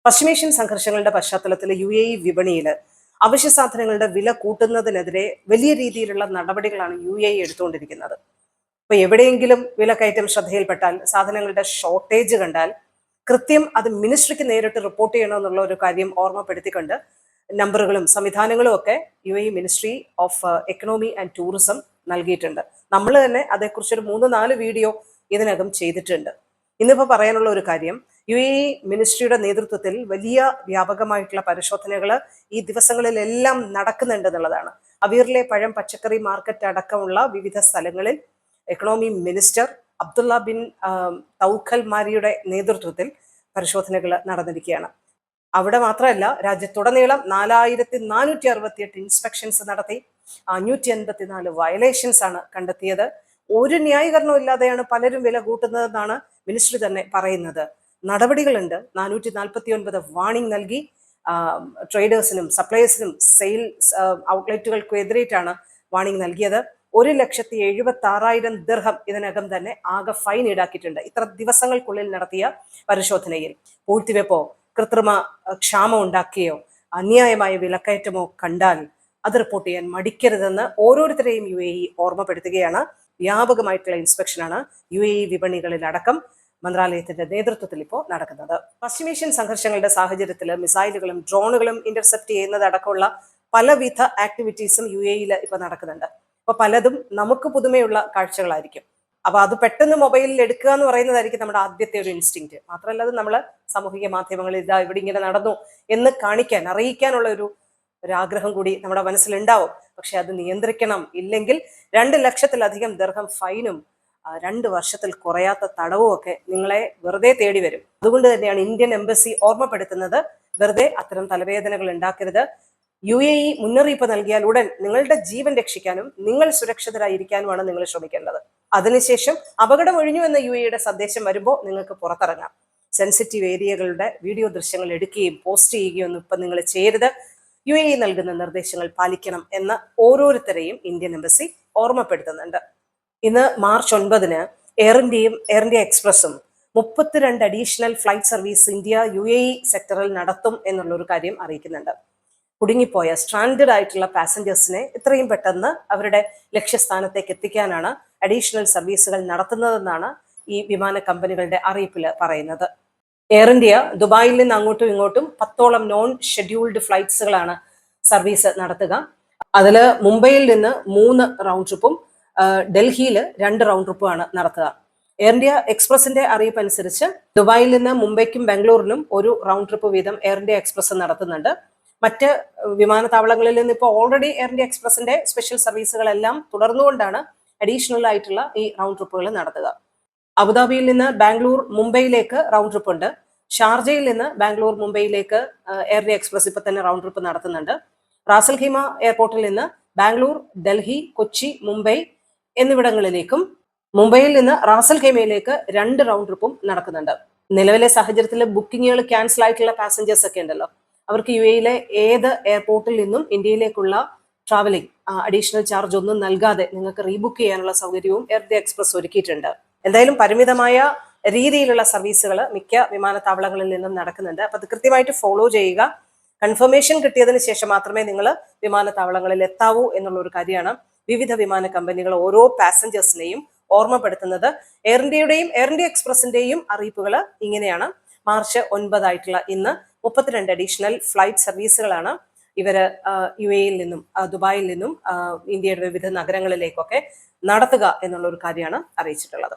പശ്ചിമേഷ്യൻ സംഘർഷങ്ങളുടെ പശ്ചാത്തലത്തിൽ UAE വിപണിയിൽ അവശ്യ സാധനങ്ങളുടെ വില കൂട്ടുന്നതിനെതിരെ വലിയ രീതിയിലുള്ള നടപടികളാണ് UAE എടുത്തുകൊണ്ടിരിക്കുന്നത്. ഇപ്പൊ എവിടെയെങ്കിലും വിലക്കയറ്റം ശ്രദ്ധയിൽപ്പെട്ടാൽ, സാധനങ്ങളുടെ ഷോർട്ടേജ് കണ്ടാൽ കൃത്യം അത് മിനിസ്ട്രിക്ക് നേരിട്ട് റിപ്പോർട്ട് ചെയ്യണമെന്നുള്ള ഒരു കാര്യം ഓർമ്മപ്പെടുത്തിക്കൊണ്ട് നമ്പറുകളും സംവിധാനങ്ങളും ഒക്കെ UAE ministry of economy and tourism നൽകിയിട്ടുണ്ട്. നമ്മൾ തന്നെ അതേക്കുറിച്ചൊരു 3-4 വീഡിയോ ഇതിനകം ചെയ്തിട്ടുണ്ട്. ഇന്നിപ്പോൾ പറയാനുള്ള ഒരു കാര്യം, UAE മിനിസ്ട്രിയുടെ നേതൃത്വത്തിൽ വലിയ വ്യാപകമായിട്ടുള്ള പരിശോധനകൾ ഈ ദിവസങ്ങളിലെല്ലാം നടക്കുന്നുണ്ട് എന്നുള്ളതാണ്. അവീറിലെ പഴം പച്ചക്കറി മാർക്കറ്റ് അടക്കമുള്ള വിവിധ സ്ഥലങ്ങളിൽ എക്കണോമി മിനിസ്റ്റർ അബ്ദുള്ള ബിൻ തൗഖൽ മാരിയുടെ നേതൃത്വത്തിൽ പരിശോധനകൾ നടന്നിരിക്കുകയാണ്. അവിടെ മാത്രമല്ല, രാജ്യത്തുടനീളം 4468 ഇൻസ്പെക്ഷൻസ് നടത്തി 584 വയലേഷൻസ് ആണ് കണ്ടെത്തിയത്. ഒരു ന്യായീകരണവും ഇല്ലാതെയാണ് പലരും വില കൂട്ടുന്നതെന്നാണ് മിനിസ്ട്രി തന്നെ പറയുന്നത്. നടപടികളുണ്ട്. 449 വാണിംഗ് നൽകി. ട്രേഡേഴ്സിനും സപ്ലയേഴ്സിനും സെയിൽസ് ഔട്ട്ലെറ്റുകൾക്കും എതിരേറ്റാണ് വാണിംഗ് നൽകിയത്. 1,76,000 ദിർഹം ഇതിനകം തന്നെ ആകെ ഫൈൻ ഈടാക്കിയിട്ടുണ്ട്. ഇത്ര ദിവസങ്ങൾക്കുള്ളിൽ നടത്തിയ പരിശോധനയിൽ പൂഴ്ത്തിവെപ്പോ കൃത്രിമ ക്ഷാമം ഉണ്ടാക്കിയോ അന്യായമായ വിലക്കയറ്റമോ കണ്ടാൽ അത് റിപ്പോർട്ട് ചെയ്യാൻ മടിക്കരുതെന്ന് ഓരോരുത്തരെയും UAE ഓർമ്മപ്പെടുത്തുകയാണ്. വ്യാപകമായിട്ടുള്ള ഇൻസ്പെക്ഷനാണ് UAE വിപണികളിലടക്കം മന്ത്രാലയത്തിന്റെ നേതൃത്വത്തിൽ ഇപ്പോൾ നടക്കുന്നത്. പശ്ചിമേഷ്യൻ സംഘർഷങ്ങളുടെ സാഹചര്യത്തിൽ മിസൈലുകളും ഡ്രോണുകളും ഇന്റർസെപ്റ്റ് ചെയ്യുന്നതടക്കമുള്ള പലവിധ ആക്ടിവിറ്റീസും UAE ഇപ്പൊ നടക്കുന്നുണ്ട്. അപ്പൊ പലതും നമുക്ക് പുതുമയുള്ള കാഴ്ചകളായിരിക്കും. അപ്പൊ അത് പെട്ടെന്ന് മൊബൈലിൽ എടുക്കുക എന്ന് പറയുന്നതായിരിക്കും നമ്മുടെ ആദ്യത്തെ ഒരു ഇൻസ്റ്റിങ്ക്റ്റ്. മാത്രമല്ല, അത് നമ്മൾ സാമൂഹിക മാധ്യമങ്ങളിൽ ഇതാ ഇവിടെ ഇങ്ങനെ നടന്നു എന്ന് കാണിക്കാൻ, അറിയിക്കാനുള്ള ഒരാഗ്രഹം കൂടി നമ്മുടെ മനസ്സിലുണ്ടാവും. പക്ഷെ അത് നിയന്ത്രിക്കണം. ഇല്ലെങ്കിൽ 2 ലക്ഷത്തിലധികം ദിർഹം ഫൈനും 2 വർഷത്തിൽ കുറയാത്ത തടവും ഒക്കെ നിങ്ങളെ വെറുതെ തേടി വരും. അതുകൊണ്ട് തന്നെയാണ് ഇന്ത്യൻ എംബസി ഓർമ്മപ്പെടുത്തുന്നത്, വെറുതെ അത്തരം തലവേദനകൾ ഉണ്ടാക്കരുത്. UAE മുന്നറിയിപ്പ് നൽകിയാൽ ഉടൻ നിങ്ങളുടെ ജീവൻ രക്ഷിക്കാനും നിങ്ങൾ സുരക്ഷിതരായിരിക്കാനുമാണ് നിങ്ങൾ ശ്രമിക്കേണ്ടത്. അതിനുശേഷം അപകടം ഒഴിഞ്ഞു എന്ന UAEയുടെ സന്ദേശം വരുമ്പോൾ നിങ്ങൾക്ക് പുറത്തിറങ്ങാം. സെൻസിറ്റീവ് ഏരിയകളുടെ വീഡിയോ ദൃശ്യങ്ങൾ എടുക്കുകയും പോസ്റ്റ് ചെയ്യുകയും ഒന്നും ഇപ്പം നിങ്ങൾ ചെയ്യരുത്. UAE നൽകുന്ന നിർദ്ദേശങ്ങൾ പാലിക്കണം എന്ന് ഓരോരുത്തരെയും ഇന്ത്യൻ എംബസി ഓർമ്മപ്പെടുത്തുന്നുണ്ട്. ഇന്ന് മാർച്ച് 9 എയർ ഇന്ത്യ എക്സ്പ്രസും 32 additional flight service India UAE സെക്ടറിൽ നടത്തും എന്നുള്ളൊരു കാര്യം അറിയിക്കുന്നുണ്ട്. കുടുങ്ങിപ്പോയ സ്ട്രാൻഡഡ് ആയിട്ടുള്ള പാസഞ്ചേഴ്സിനെ എത്രയും പെട്ടെന്ന് അവരുടെ ലക്ഷ്യസ്ഥാനത്തേക്ക് എത്തിക്കാനാണ് അഡീഷണൽ സർവീസുകൾ നടത്തുന്നതെന്നാണ് ഈ വിമാന കമ്പനികളുടെ അറിയിപ്പിൽ പറയുന്നത്. എയർ ഇന്ത്യ ദുബായിൽ നിന്ന് അങ്ങോട്ടും ഇങ്ങോട്ടും 10ഓളം നോൺ ഷെഡ്യൂൾഡ് ഫ്ലൈറ്റ്സുകളാണ് സർവീസ് നടത്തുക. അതിൽ മുംബൈയിൽ നിന്ന് 3 റൗണ്ട് ട്രിപ്പും ഡൽഹിയിൽ 2 റൗണ്ട് ട്രിപ്പുമാണ് നടത്തുക. എയർ ഇന്ത്യ എക്സ്പ്രസിന്റെ അറിയിപ്പ് അനുസരിച്ച് ദുബായിൽ നിന്ന് മുംബൈക്കും ബാംഗ്ലൂരിനും 1 റൗണ്ട് ട്രിപ്പ് വീതം എയർ ഇന്ത്യ എക്സ്പ്രസ് നടത്തുന്നുണ്ട്. മറ്റ് വിമാനത്താവളങ്ങളിൽ നിന്ന് ഇപ്പോൾ ഓൾറെഡി എയർ ഇന്ത്യ എക്സ്പ്രസിന്റെ സ്പെഷ്യൽ സർവീസുകളെല്ലാം തുടർന്നുകൊണ്ടാണ് അഡീഷണൽ ആയിട്ടുള്ള ഈ റൗണ്ട് ട്രിപ്പുകൾ നടത്തുക. അബുദാബിയിൽ നിന്ന് ബാംഗ്ലൂർ മുംബൈയിലേക്ക് റൗണ്ട് ട്രിപ്പ് ഉണ്ട്. ഷാർജയിൽ നിന്ന് ബാംഗ്ലൂർ മുംബൈയിലേക്ക് എയർ ഇന്ത്യ എക്സ്പ്രസ് ഇപ്പൊ തന്നെ റൗണ്ട് ട്രിപ്പ് നടത്തുന്നുണ്ട്. റാസൽ ഖൈമ എയർപോർട്ടിൽ നിന്ന് ബാംഗ്ലൂർ, ഡൽഹി, കൊച്ചി, മുംബൈ എന്നിവിടങ്ങളിലേക്കും മുംബൈയിൽ നിന്ന് റാസൽ ഖൈമയിലേക്ക് 2 റൗണ്ട് ട്രിപ്പും നടക്കുന്നുണ്ട്. നിലവിലെ സാഹചര്യത്തിൽ ബുക്കിങ്ങുകൾ ക്യാൻസൽ ആയിട്ടുള്ള പാസഞ്ചേഴ്സ് ഒക്കെ ഉണ്ടല്ലോ, അവർക്ക് UAEയിലെ ഏത് എയർപോർട്ടിൽ നിന്നും ഇന്ത്യയിലേക്കുള്ള ട്രാവലിംഗ് അഡീഷണൽ ചാർജ് ഒന്നും നൽകാതെ നിങ്ങൾക്ക് റീബുക്ക് ചെയ്യാനുള്ള സൗകര്യവും എയർ ഇന്ത്യ എക്സ്പ്രസ് ഒരുക്കിയിട്ടുണ്ട്. എന്തായാലും പരിമിതമായ രീതിയിലുള്ള സർവീസുകൾ മിക്ക വിമാനത്താവളങ്ങളിൽ നിന്നും നടക്കുന്നുണ്ട്. അപ്പൊ അത് കൃത്യമായിട്ട് ഫോളോ ചെയ്യുക. കൺഫർമേഷൻ കിട്ടിയതിന് ശേഷം മാത്രമേ നിങ്ങൾ വിമാനത്താവളങ്ങളിൽ എത്താവൂ എന്നുള്ള ഒരു കാര്യമാണ് വിവിധ വിമാന കമ്പനികൾ ഓരോ പാസഞ്ചേഴ്സിനെയും ഓർമ്മപ്പെടുത്തുന്നത്. എയർ ഇന്ത്യയുടെയും എയർ ഇന്ത്യ എക്സ്പ്രസിന്റെയും അറിയിപ്പുകൾ ഇങ്ങനെയാണ്. മാർച്ച് 9 ആയിട്ടുള്ള ഇന്ന് 32 അഡീഷണൽ ഫ്ലൈറ്റ് സർവീസുകളാണ് ഇവര് UAEയിൽ നിന്നും ദുബായിൽ നിന്നും ഇന്ത്യയുടെ വിവിധ നഗരങ്ങളിലേക്കൊക്കെ നടത്തുക എന്നുള്ള ഒരു കാര്യമാണ് അറിയിച്ചിട്ടുള്ളത്.